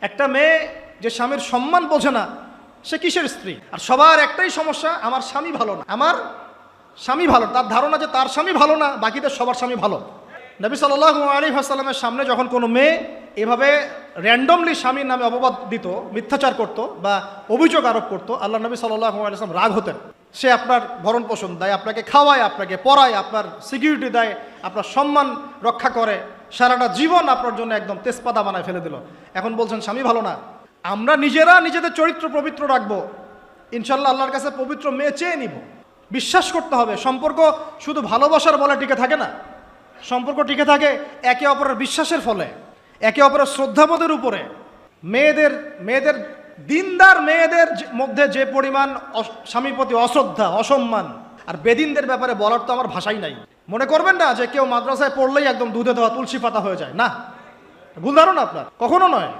একটা মেয়ে যে স্বামীর সম্মান বোঝে না, সে কিসের স্ত্রী? আর সবার একটাই সমস্যা, আমার স্বামী ভালো না, আমার স্বামী ভালো। তার ধারণা যে তার স্বামী ভালো না, বাকিদের সবার স্বামী ভালো। নবী সাল্লাল্লাহু আলাইহি ওয়াসাল্লামের সামনে যখন কোনো মেয়ে এভাবে র্যান্ডমলি স্বামীর নামে অপবাদ দিত, মিথ্যাচার করত বা অভিযোগ আরোপ করত, আল্লাহ নবী সাল্লাল্লাহু আলাইহি ওয়াসাল্লাম রাগ হতেন। সে আপনার ভরণ পোষণ দেয়, আপনাকে খাওয়ায়, আপনাকে পড়ায়, আপনার সিকিউরিটি দেয়, আপনার সম্মান রক্ষা করে, সারাটা জীবন আপনার জন্য একদম তেজপাতা বানায় ফেলে দিল। এখন বলছেন স্বামী ভালো না। আমরা নিজেরা নিজেদের চরিত্র পবিত্র রাখবো, ইনশাল্লাহ আল্লাহর কাছে পবিত্র মেয়ে চেয়ে নিব। বিশ্বাস করতে হবে সম্পর্ক শুধু ভালোবাসার বলে টিকে থাকে না। সম্পর্ক টিকে থাকে একে অপরের বিশ্বাসের ফলে, একে অপরের শ্রদ্ধাবোধের উপরে। মেয়েদের দিনদার মেয়েদের মধ্যে যে পরিমাণ স্বামীর প্রতি অশ্রদ্ধা, অসম্মান, আর বেদিনদের ব্যাপারে বলার তো আমার ভাষাই নাই। মনে করবেন না যে কেউ মাদ্রাসায় পড়লেই একদম দুধে দেওয়া তুলসী পাতা হয়ে যায়, না, ভুল ধারণা আপনার, কখনো নয়।